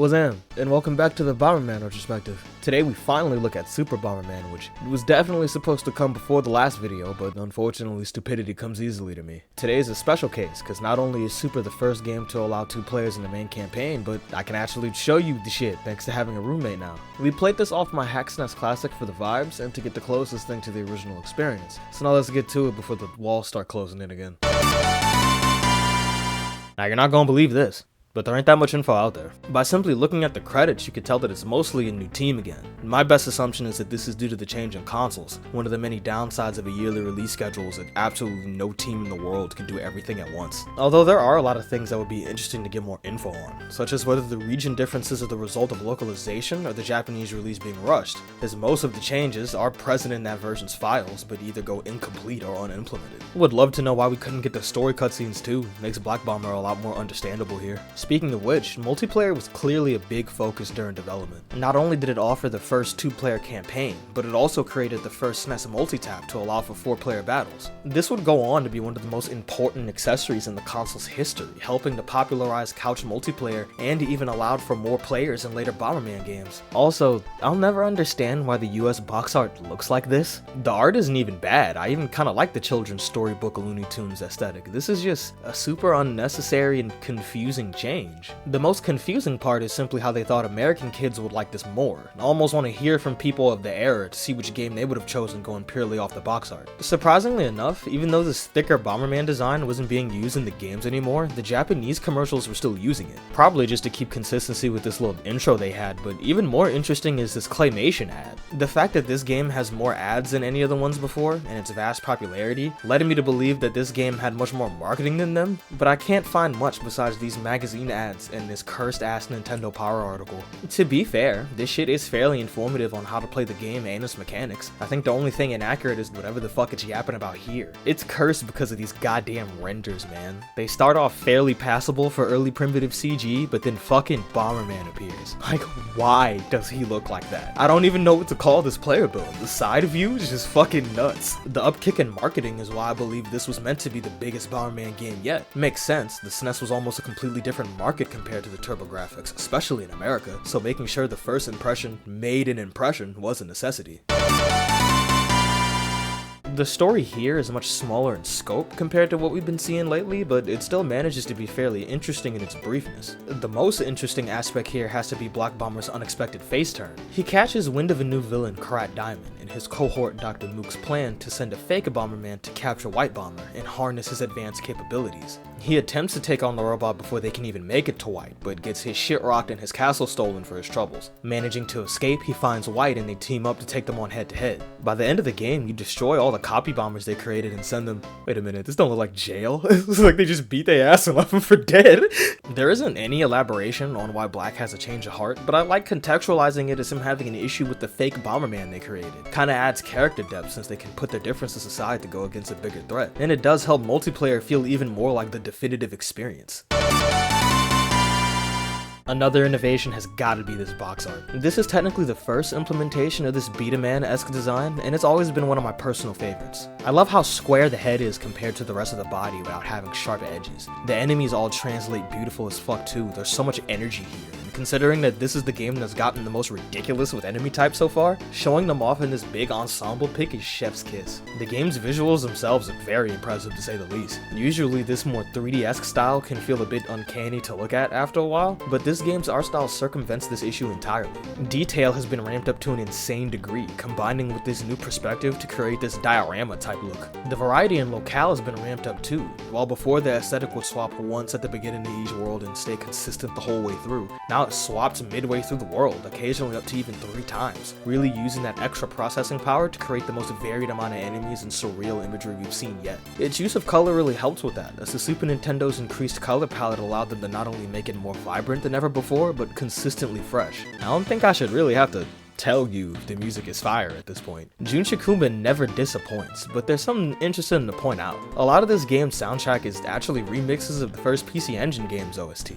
Wazam, and welcome back to the Bomberman retrospective. Today we finally look at Super Bomberman, which was definitely supposed to come before the last video, but unfortunately stupidity comes easily to me. Today is a special case, because not only is Super the first game to allow 2 players in the main campaign, but I can actually show you the shit thanks to having a roommate now. We played this off my Hack SNES Classic for the vibes, and to get the closest thing to the original experience. So now let's get to it before the walls start closing in again. Now you're not gonna believe this, but there ain't that much info out there. By simply looking at the credits, you could tell that it's mostly a new team again. My best assumption is that this is due to the change in consoles. One of the many downsides of a yearly release schedule is that absolutely no team in the world can do everything at once. Although there are a lot of things that would be interesting to get more info on, such as whether the region differences are the result of localization or the Japanese release being rushed, as most of the changes are present in that version's files, but either go incomplete or unimplemented. Would love to know why we couldn't get the story cutscenes too. Makes Black Bomber a lot more understandable here. Speaking of which, multiplayer was clearly a big focus during development. Not only did it offer the first 2-player campaign, but it also created the first SNES multitap to allow for 4-player battles. This would go on to be one of the most important accessories in the console's history, helping to popularize couch multiplayer and even allowed for more players in later Bomberman games. Also, I'll never understand why the US box art looks like this. The art isn't even bad. I even kinda like the children's storybook Looney Tunes aesthetic. This is just a super unnecessary and confusing change. The most confusing part is simply how they thought American kids would like this more. I almost want to hear from people of the era to see which game they would have chosen going purely off the box art. Surprisingly enough, even though this thicker Bomberman design wasn't being used in the games anymore, the Japanese commercials were still using it. Probably just to keep consistency with this little intro they had, but even more interesting is this claymation ad. The fact that this game has more ads than any of the ones before, and its vast popularity, led me to believe that this game had much more marketing than them, but I can't find much besides these magazine ads and this cursed ass Nintendo Power article. To be fair, this shit is fairly informative on how to play the game and its mechanics. I think the only thing inaccurate is whatever the fuck it's yapping about here. It's cursed because of these goddamn renders, man. They start off fairly passable for early primitive CG, but then fucking Bomberman appears. Like, why does he look like that? I don't even know what to call this player build. The side view is just fucking nuts. The upkick in marketing is why I believe this was meant to be the biggest Bomberman game yet. Makes sense, the SNES was almost a completely different market compared to the TurboGrafx, especially in America, so making sure the first impression made an impression was a necessity. The story here is much smaller in scope compared to what we've been seeing lately, but it still manages to be fairly interesting in its briefness. The most interesting aspect here has to be Black Bomber's unexpected face turn. He catches wind of a new villain, Karat Diamond, and his cohort Dr. Mook's plan to send a fake Bomberman to capture White Bomber and harness his advanced capabilities. He attempts to take on the robot before they can even make it to White, but gets his shit rocked and his castle stolen for his troubles. Managing to escape, he finds White and they team up to take them on head to head. By the end of the game, you destroy all the copy bombers they created and send them— wait a minute, this don't look like jail? It's like they just beat their ass and left them for dead. There isn't any elaboration on why Black has a change of heart, but I like contextualizing it as him having an issue with the fake Bomberman they created. Kinda adds character depth since they can put their differences aside to go against a bigger threat. And it does help multiplayer feel even more like the definitive experience. Another innovation has gotta be this box art. This is technically the first implementation of this Beat-A-Man-esque design, and it's always been one of my personal favorites. I love how square the head is compared to the rest of the body without having sharp edges. The enemies all translate beautiful as fuck too. There's so much energy here. Considering that this is the game that's gotten the most ridiculous with enemy types so far, showing them off in this big ensemble pick is chef's kiss. The game's visuals themselves are very impressive to say the least. Usually this more 3D-esque style can feel a bit uncanny to look at after a while, but this game's art style circumvents this issue entirely. Detail has been ramped up to an insane degree, combining with this new perspective to create this diorama type look. The variety and locale has been ramped up too. While before the aesthetic would swap once at the beginning of each world and stay consistent the whole way through, now it swaps midway through the world, occasionally up to even 3 times, really using that extra processing power to create the most varied amount of enemies and surreal imagery we've seen yet. Its use of color really helps with that, as the Super Nintendo's increased color palette allowed them to not only make it more vibrant than ever before, but consistently fresh. I don't think I should really have to tell you if the music is fire at this point. Jun Shikuma never disappoints, but there's something interesting to point out. A lot of this game's soundtrack is actually remixes of the first PC Engine game's OST.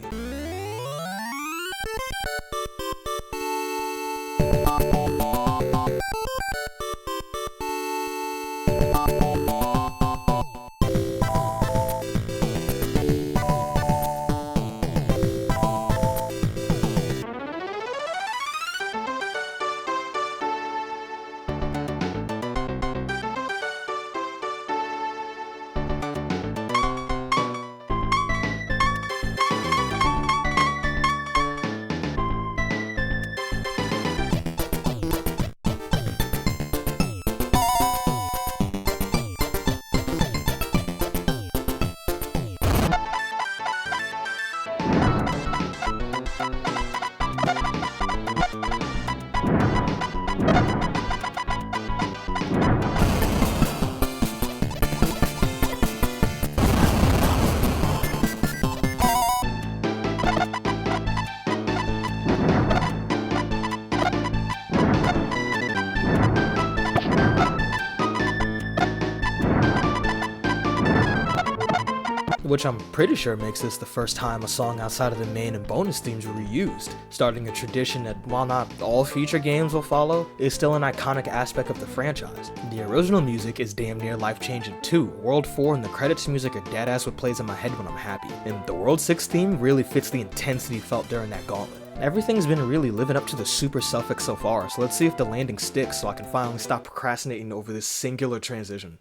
which I'm pretty sure makes this the first time a song outside of the main and bonus themes were reused, starting a tradition that, while not all future games will follow, is still an iconic aspect of the franchise. The original music is damn near life-changing too. World 4 and the credits music are deadass what plays in my head when I'm happy, and the World 6 theme really fits the intensity felt during that gauntlet. Everything's been really living up to the super suffix so far, so let's see if the landing sticks so I can finally stop procrastinating over this singular transition.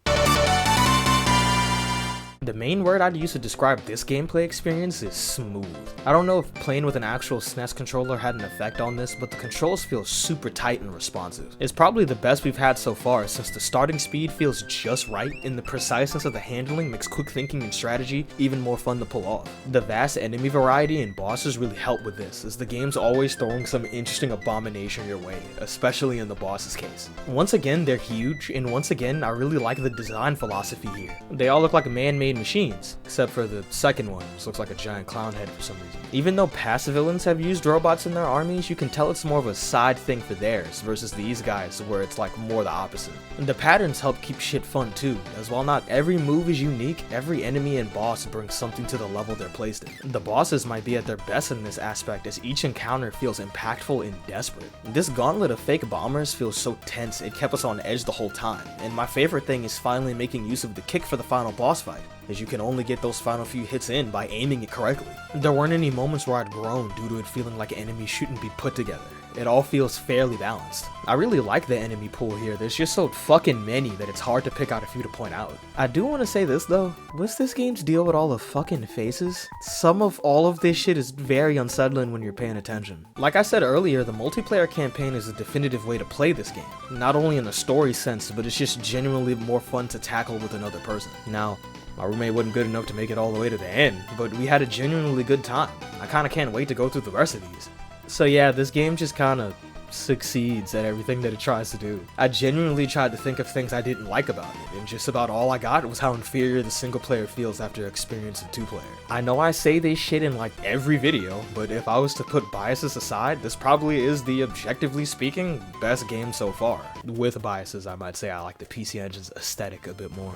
The main word I'd use to describe this gameplay experience is smooth. I don't know if playing with an actual SNES controller had an effect on this, but the controls feel super tight and responsive. It's probably the best we've had so far, since the starting speed feels just right, and the preciseness of the handling makes quick thinking and strategy even more fun to pull off. The vast enemy variety and bosses really help with this, as the game's always throwing some interesting abomination your way, especially in the boss's case. Once again, they're huge, and once again, I really like the design philosophy here. They all look like man-made machines, except for the second one, which looks like a giant clown head for some reason. Even though past villains have used robots in their armies, you can tell it's more of a side thing for theirs, versus these guys where it's like more the opposite. And the patterns help keep shit fun too, as while not every move is unique, every enemy and boss brings something to the level they're placed in. The bosses might be at their best in this aspect, as each encounter feels impactful and desperate. This gauntlet of fake bombers feels so tense it kept us on edge the whole time, and my favorite thing is finally making use of the kick for the final boss fight, as you can only get those final few hits in by aiming it correctly. There weren't any moments where I'd groan due to it feeling like enemies shouldn't be put together. It all feels fairly balanced. I really like the enemy pool here. There's just so fucking many that it's hard to pick out a few to point out. I do want to say this though, what's this game's deal with all the fucking faces? Some of all of this shit is very unsettling when you're paying attention. Like I said earlier, the multiplayer campaign is a definitive way to play this game. Not only in a story sense, but it's just genuinely more fun to tackle with another person. Now, my roommate wasn't good enough to make it all the way to the end, but we had a genuinely good time. I kinda can't wait to go through the rest of these. So yeah, this game just kinda succeeds at everything that it tries to do. I genuinely tried to think of things I didn't like about it, and just about all I got was how inferior the single player feels after experiencing two player. I know I say this shit in like every video, but if I was to put biases aside, this probably is the, objectively speaking, best game so far. With biases, I might say I like the PC Engine's aesthetic a bit more.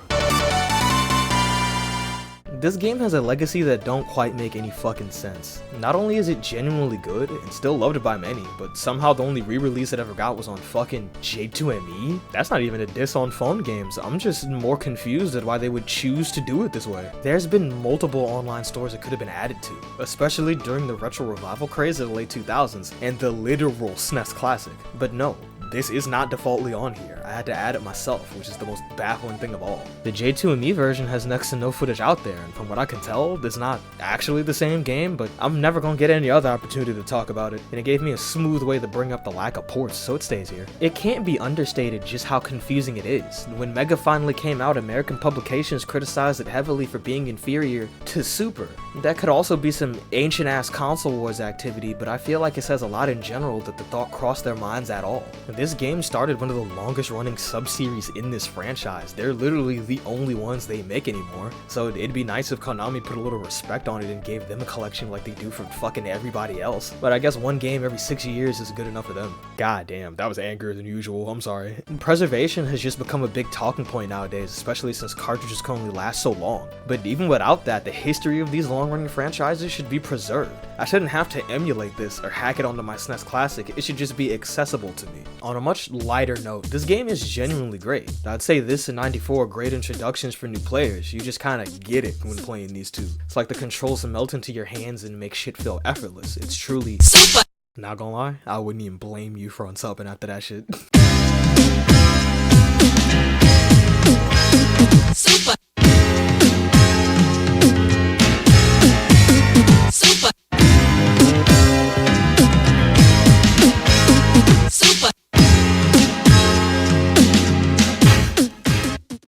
This game has a legacy that don't quite make any fucking sense. Not only is it genuinely good and still loved by many, but somehow the only re-release it ever got was on fucking J2ME? That's not even a diss on phone games. I'm just more confused at why they would choose to do it this way. There's been multiple online stores it could have been added to, especially during the retro revival craze of the late 2000s and the literal SNES Classic. But no, this is not defaultly on here. I had to add it myself, which is the most baffling thing of all. The J2ME version has next to no footage out there, and from what I can tell, it's not actually the same game, but I'm never gonna get any other opportunity to talk about it, and it gave me a smooth way to bring up the lack of ports, so it stays here. It can't be understated just how confusing it is. When Mega finally came out, American publications criticized it heavily for being inferior to Super. That could also be some ancient-ass console wars activity, but I feel like it says a lot in general that the thought crossed their minds at all. This game started one of the longest running sub-series in this franchise. They're literally the only ones they make anymore, so it'd be nice if Konami put a little respect on it and gave them a collection like they do for fucking everybody else. But I guess one game every 6 years is good enough for them. God damn, that was angrier than usual, I'm sorry. Preservation has just become a big talking point nowadays, especially since cartridges can only last so long. But even without that, the history of these long-running franchises should be preserved. I shouldn't have to emulate this or hack it onto my SNES Classic, it should just be accessible to me. On a much lighter note, this game is genuinely great. I'd say this and 94 are great introductions for new players. You just kinda get it when playing these two. It's like the controls melt into your hands and make shit feel effortless. It's truly super. Not gonna lie, I wouldn't even blame you for unsubbing after that shit.